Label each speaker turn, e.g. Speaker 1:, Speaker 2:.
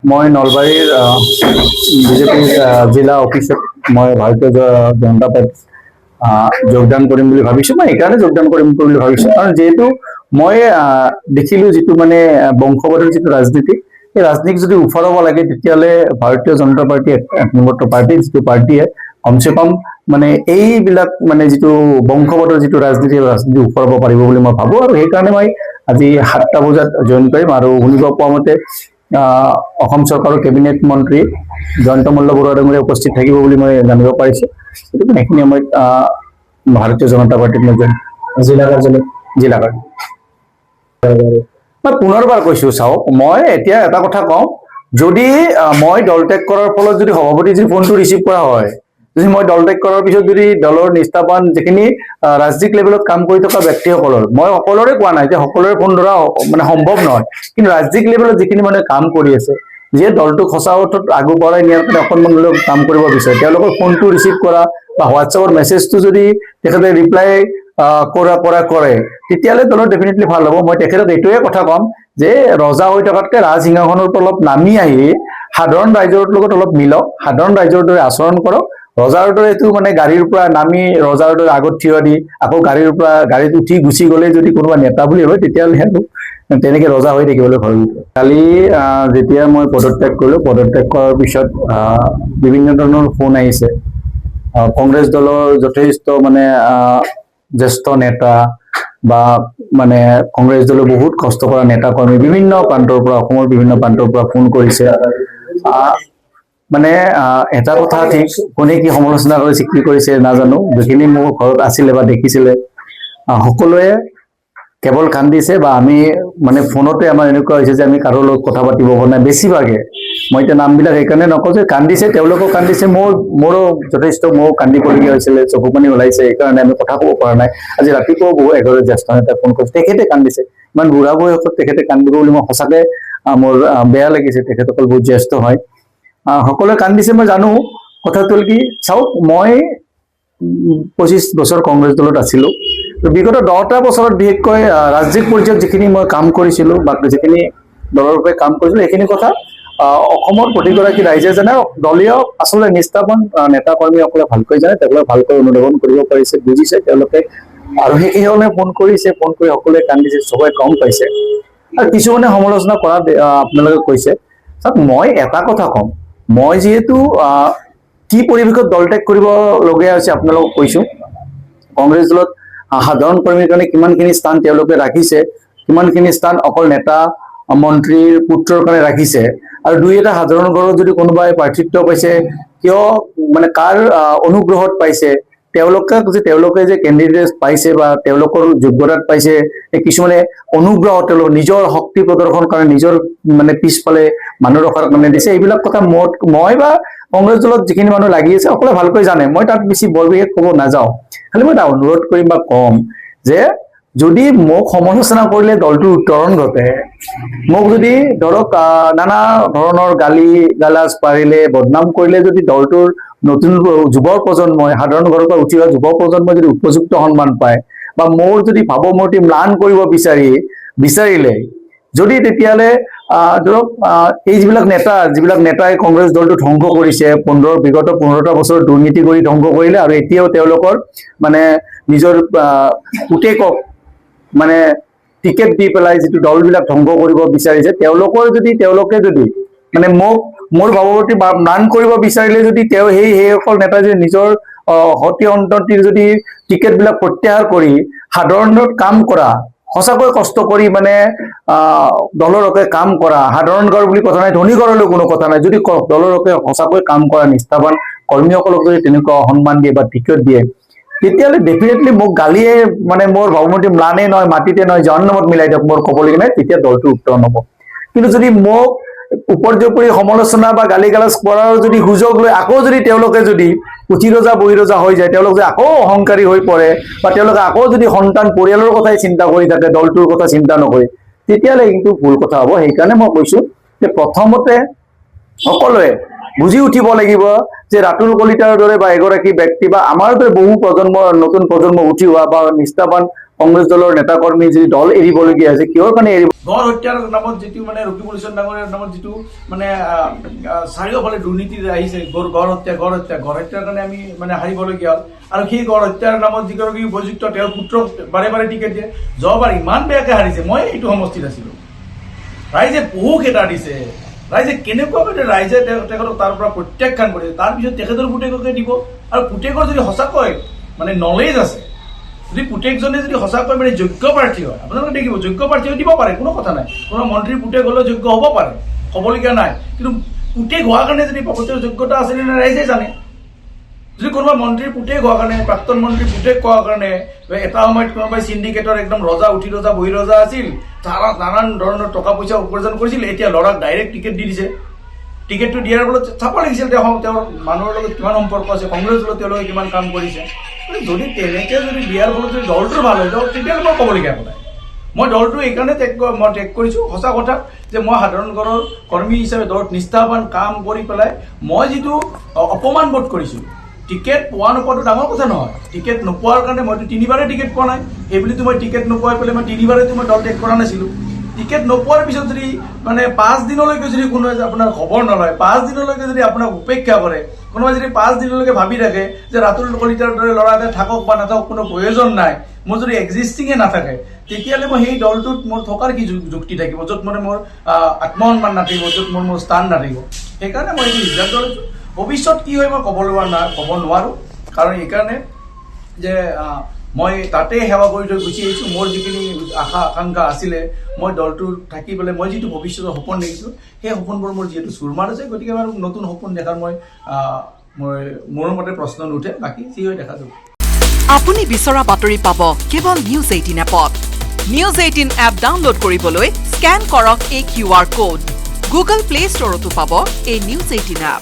Speaker 1: মই নলবাৰীৰ বিজেপিৰ জিলা অফিচত মই ভাৰতীয় জনতা পাৰ্টিত যোগদান কৰিম বুলি ভাবিছো। মই এইকাৰণে যোগদান কৰিম বুলি ভাবিছো কাৰণ যিহেতু মই দেখিলো যিটো মানে বংশবাদৰ যিটো ৰাজনীতি, এই ৰাজনীতিক যদি উফাৰাব লাগে তেতিয়াহ'লে ভাৰতীয় জনতা পাৰ্টি এক নম্বৰ পাৰ্টি, যিটো পাৰ্টিয়ে কমচে কম মানে এইবিলাক মানে যিটো বংশবাদৰ যিটো ৰাজনীতি উফাৰাব পাৰিব বুলি মই ভাবো। আৰু সেইকাৰণে মই আজি 7টা বজাত জইন কৰিম। আৰু শুনিব পোৱা মতে অসম চৰকাৰৰ কেবিনেট মন্ত্ৰী জয়ন্ত মল্ল বৰুৱা ডাঙৰীয়া উপস্থিত থাকিব বুলি মই জানিব পাৰিছো। গতিকে সেইখিনি সময়ত ভাৰতীয় জনতা পাৰ্টিত মই জিলা কাৰ্যালয় মই পুনৰবাৰ কৈছো, চাওক মই এতিয়া এটা কথা কওঁ, যদি মই দল ত্যাগ কৰাৰ ফলত যদি সভাপতি যদি ফোনটো ৰিচিভ কৰা হয়, যদি মই দল ত্যাগ কৰাৰ পিছত যদি দলৰ নিষ্ঠাবান যিখিনি ৰাজ্যিক লেভেলত কাম কৰি থকা ব্যক্তিসকলৰ, মই সকলোৰে কোৱা নাই যে সকলোৰে ফোন ধৰা মানে সম্ভৱ নহয়, কিন্তু ৰাজ্যিক লেভেলত যিখিনি মানুহে কাম কৰি আছে, যিয়ে দলটোক সঁচা অৰ্থত আগুবঢ়াই নিয়াৰ কাৰণে অকণমান হ'লেও কাম কৰিব বিচাৰে, তেওঁলোকৰ ফোনটো ৰিচিভ কৰা বা হোৱাটছএপৰ মেছেজটো যদি তেখেতে ৰিপ্লাই কৰে, তেতিয়াহ'লে দলৰ ডেফিনেটলি ভাল হ'ব। মই তেখেতক এইটোৱে কথা ক'ম যে ৰজা হৈ থকাতকে ৰাজসিংহাসনৰ অলপ নামি আহি সাধাৰণ ৰাইজৰ লগত অলপ মিলক, সাধাৰণ ৰাইজৰ দৰে আচৰণ কৰক। ৰজাৰ দৰে এইটো মানে গাড়ীৰ পৰা নামি ৰজাৰ দৰে আগত থিয় দি আকৌ গাড়ীত উঠি গুচি গ'লে যদি কোনোবা নেতা বুলি হয়, তেতিয়াহ'লে তেনেকে ৰজা হৈ থাকিবলৈ ভাবিব। কালি যেতিয়া মই পদত্যাগ কৰিলো, পদত্যাগ কৰাৰ পিছত বিভিন্ন ধৰণৰ ফোন আহিছে। কংগ্ৰেছ দলৰ যথেষ্ট মানে জ্যেষ্ঠ নেতা বা মানে কংগ্ৰেছ দলৰ বহুত কষ্ট কৰা নেতা কৰ্মী বিভিন্ন প্ৰান্তৰ পৰা, অসমৰ বিভিন্ন প্ৰান্তৰ পৰা ফোন কৰিছে। মানে এটা কথা ঠিক, কোনে কি সমালোচনা কৰিছে কি কৰিছে নাজানো, যিখিনি মোৰ ঘৰত আছিলে বা দেখিছিলে সকলোৱে কেৱল কান্দিছে। বা আমি মানে ফোনতে আমাৰ এনেকুৱা হৈছে যে আমি কাৰো লগত কথা পাতিব পৰা নাই বেছিভাগে। মই এতিয়া নামবিলাক সেইকাৰণে নকওঁ যে কান্দিছে, তেওঁলোকো কান্দিছে, মোৰো যথেষ্ট ময়ো কান্দিবলগীয়া হৈছিলে, চকু পানী ওলাইছে, সেইকাৰণে আমি কথা ক'ব পৰা নাই। আজি ৰাতিপুৱাও বহু এঘৰে জ্যেষ্ঠ নেতাক ফোন কৰিছে, তেখেতে কান্দিছে। ইমান বুঢ়া বয়সত তেখেতে কান্দিব বুলি মই সঁচাকে মোৰ বেয়া লাগিছে। তেখেতসকল বহুত জ্যেষ্ঠ হয়, সকলোৱে কান্দিছে মই জানো। কথাটো হ'ল কি, চাওক মই 25 বছৰ কংগ্ৰেছ দলত আছিলো। বিগত 10টা বছৰত বিশেষকৈ ৰাজ্যিক পৰ্যায়ত যিখিনি মই কাম কৰিছিলো বা যিখিনি দলৰ বাবে কাম কৰিছিলো, সেইখিনি কথা অসমৰ প্ৰতিগৰাকী ৰাইজে জানে। দলীয় আচলতে নিষ্ঠাবান নেতা কৰ্মীসকলে ভালকৈ জানে, তেওঁলোকে ভালকৈ অনুধাৱন কৰিব পাৰিছে, বুজিছে তেওঁলোকে। আৰু সেইকাৰণে ফোন কৰি সকলোৱে কান্দিছে, চবেই গম পাইছে। আৰু কিছুমানে সমালোচনা কৰা আপোনালোকে কৈছে। চাওক মই এটা কথা কম, মই যিহেতু কি পৰিৱেশত দল ত্যাগ কৰিবলগীয়া হৈছে আপোনালোকক কৈছো। কংগ্ৰেছ দলত সাধাৰণ কৰ্মীৰ কাৰণে কিমানখিনি স্থান তেওঁলোকে ৰাখিছে, কিমানখিনি স্থান অকল নেতা মন্ত্ৰীৰ পুত্ৰৰ কাৰণে ৰাখিছে। আৰু দুই এটা সাধাৰণ ঘৰত যদি কোনোবাই প্ৰাৰ্থিত্ব পাইছে, কিয় মানে কাৰ অনুগ্ৰহত পাইছে, তেওঁলোকে যে কেণ্ডিডেট পাইছে বা তেওঁলোকৰ যোগ্যতাত পাইছে, কিছুমানে অনুগ্ৰহ তেওঁলোকৰ নিজৰ শক্তি প্ৰদৰ্শনৰ কাৰণে, নিজৰ মানে পিছফালে মানুহ ৰখাৰ কাৰণে দিছে। এইবিলাক কথা মই বা কংগ্ৰেছ দলত যিখিনি মানুহ লাগি আছে সকলোৱে ভালকৈ জানে, মই তাত বেছি বৰ বিশেষ ক'ব নাযাওঁ। খালি মই এটা অনুৰোধ কৰিম বা কম যে যদি মোক সমালোচনা কৰিলে দলটোৰ উত্তৰণ ঘটে, মোক যদি ধৰক নানা ধৰণৰ গালাজ পাৰিলে, বদনাম কৰিলে, যদি দলটোৰ নতুন যুৱ প্ৰজন্মই, সাধাৰণ ঘৰৰ পৰা উঠি অহা যুৱ প্ৰজন্মই যদি উপযুক্ত সন্মান পায়, বা মোৰ যদি ভাৱমূৰ্তি ম্লান কৰিব বিচাৰিলে যদি, তেতিয়াহ'লে ধৰক এই যিবিলাক নেতাই কংগ্ৰেছ দলটো ধ্বংস কৰিছে, বিগত 15টা বছৰ দুৰ্নীতি কৰি ধ্বংস কৰিলে, আৰু এতিয়াও তেওঁলোকৰ মানে নিজৰ পুতেকক মানে টিকেট দি পেলাই যিটো দলবিলাক ধ্বংস কৰিব বিচাৰিছে, তেওঁলোকে যদি মানে মোৰ ভাৱমূৰ্তি ম্লান কৰিব বিচাৰিলে, যদি সেইসকল নেতাই যদি নিজৰ সতি সন্ততিৰ যদি টিকেট বিলাক প্ৰত্যাহাৰ কৰি সাধাৰণত কাম কৰা, সঁচাকৈ কষ্ট কৰি মানে দলৰ হকে কাম কৰা, সাধাৰণ ঘৰ বুলি কথা নাই, ধনী ঘৰলৈ কোনো কথা নাই, যদি দলৰ হকে সঁচাকৈ কাম কৰা নিষ্ঠাবান কৰ্মীসকলক যদি তেনেকুৱা সন্মান দিয়ে বা টিকেট দিয়ে, তেতিয়াহ'লে ডেফিনেটলি মোক গালিয়ে মানে মোৰ ভাৱমূৰ্তি ম্লানে নহয়, মাটিতে নহয়, জন্মত মিলাই দিয়ক, মোৰ ক'বলগীয়া নাই, তেতিয়া দলটো উত্তৰণ হ'ব। কিন্তু যদি মোক উপৰ্যুপৰি সমালোচনা বা গালি গালাজ কৰাৰ যদি সুযোগ লৈ আকৌ যদি তেওঁলোকে যদি উঠি ৰজা বহি ৰজা হৈ যায়, তেওঁলোক যে আকৌ অহংকাৰী হৈ পৰে, বা তেওঁলোকে আকৌ যদি সন্তান পৰিয়ালৰ কথাই চিন্তা কৰি থাকে, দলটোৰ কথা চিন্তা নকৰি, তেতিয়াহ'লে কিন্তু ভুল কথা হ'ব। সেইকাৰণে মই কৈছো যে প্ৰথমতে সকলোৱে বুজি উঠিব লাগিব যে ৰাতুল কলিতাৰ দৰে বা এগৰাকী ব্যক্তি বা আমাৰ দৰে বহু নতুন প্ৰজন্ম উঠি অহা বা নিষ্ঠাবান কংগ্ৰেছ দলৰ নেতাকৰ্মী যদি দল এৰিবলগীয়া হৈছে, কিহৰ কাৰণে এৰিব?
Speaker 2: গড় হত্যাৰ নামত যিটো মানে ৰকিবুল ইছলাম ডাঙৰীয়াৰ নামত যিটো মানে চাৰিওফালে দুৰ্নীতি আহিছে, গড় হত্যাৰ কাৰণে আমি মানে হাৰিবলগীয়া হ'ল। আৰু সেই গড় হত্যাৰ নামত যিগৰাকী উপযুক্ত তেওঁৰ পুত্ৰক বাৰে বাৰে টিকেট দিয়ে, যোৱাবাৰ ইমান বেয়াকৈ হাৰিছে। মই এইটো সমষ্টিত আছিলোঁ, ৰাইজে বহু কেইটা দিছে, ৰাইজে কেনেকুৱাকৈ ৰাইজে তেখেতক তাৰ পৰা প্ৰত্যাখ্যান কৰিছে। তাৰপিছত তেখেতৰ পুতেককে দিব। আৰু পুতেকৰ যদি সঁচাকৈ মানে নলেজ আছে, যদি পুতেকজনে যদি সঁচাকৈ মানে যোগ্য প্ৰাৰ্থী হয়, আপোনালোকে দেখিব যোগ্য প্ৰাৰ্থী হৈ দিব পাৰে, কোনো কথা নাই। কোনো মন্ত্ৰীৰ পুতেক হ'লেও যোগ্য হ'ব পাৰে, হ'বলগীয়া নাই। কিন্তু পুতেক হোৱাৰ কাৰণে যদি প্ৰকৃত যোগ্যতা আছে নে নাই ৰাইজে জানে। যদি কোনোবা মন্ত্ৰীৰ পুতেক হোৱাৰ কাৰণে, প্ৰাক্তন মন্ত্ৰীৰ পুতেক হোৱাৰ কাৰণে এটা সময়ত কোনোবাই চিণ্ডিকেটৰ একদম ৰজা, উঠি ৰজা, বহি ৰজা আছিল, নানান ধৰণৰ টকা পইচা উপাৰ্জন কৰিছিল, এতিয়া ল'ৰাক ডাইৰেক্ট টিকেট দি দিছে। টিকেটটো দিয়াৰ ফলত চাব লাগিছিল তেওঁৰ মানুহৰ লগত কিমান সম্পৰ্ক আছে, কংগ্ৰেছ দলত তেওঁলোকে কিমান কাম কৰিছে। যদি তেনেকৈ যদি দিয়াৰ ফলত যদি দলটোৰ ভাল হয়, তেতিয়াহ'লে মই ক'বলগীয়া কথা নাই। মই দলটো এইকাৰণে ত্যাগ কৰিছোঁ, সঁচা কথা যে মই সাধাৰণ ঘৰৰ কৰ্মী হিচাপে দলত নিষ্ঠাৱান কাম কৰি পেলাই মই যিটো অপমান বোধ কৰিছোঁ, টিকেট পোৱা নোপোৱাটো ডাঙৰ কথা নহয়। টিকেট নোপোৱাৰ কাৰণে মইতো 3বাৰে টিকেট পোৱা নাই, এইবুলিতো মই টিকেট নোপোৱাই পেলাই মই 3বাৰেতো মই দল ত্যাগ কৰা নাছিলোঁ। টিকেট নোপোৱাৰ পিছত যদি মানে 5 দিনলৈকে যদি কোনোবাই আপোনাৰ খবৰ নলয়, 5 দিনলৈকে যদি আপোনাক উপেক্ষা কৰে, কোনোবাই যদি 5 দিনলৈকে ভাবি থাকে যে ৰাতুল কলিতাৰ দৰে ল'ৰা এটা থাকক বা নাথাকক কোনো প্ৰয়োজন নাই, মোৰ যদি এক্সিষ্টিঙে নাথাকে, তেতিয়াহ'লে মই সেই দলটোত মোৰ থকাৰ কি যুক্তি থাকিব, য'ত মানে মোৰ আত্মসন্মান নাথাকিব, য'ত মোৰ স্থান নাথাকিব। সেইকাৰণে মই এইটো সিদ্ধান্ত লৈছোঁ। ভৱিষ্যত কি হয় মই ক'ব নোৱাৰোঁ, কাৰণ এইকাৰণে যে মই তাতে সেৱা কৰি থৈ গুচি আহিছোঁ। মোৰ যিখিনি আশা আকাংক্ষা আছিলে, মই দলটোত থাকি পেলাই মই যিটো ভৱিষ্যতৰ সপোন দেখিছোঁ, সেই সপোনবোৰ মোৰ যিহেতু চুৰমাৰ আছে, গতিকে মই নতুন সপোন দেখাৰ মোৰ মতে প্ৰশ্ন নুঠে। বাকী যি হয় দেখা যাব।
Speaker 3: আপুনি বিচৰা বাতৰি পাব কেৱল নিউজ 18 এপত। নিউজ 18 এপ ডাউনলোড কৰিবলৈ স্কেন কৰক এই QR কোড। গুগল প্লে ষ্টৰতো পাব এই নিউজ 18 এপ।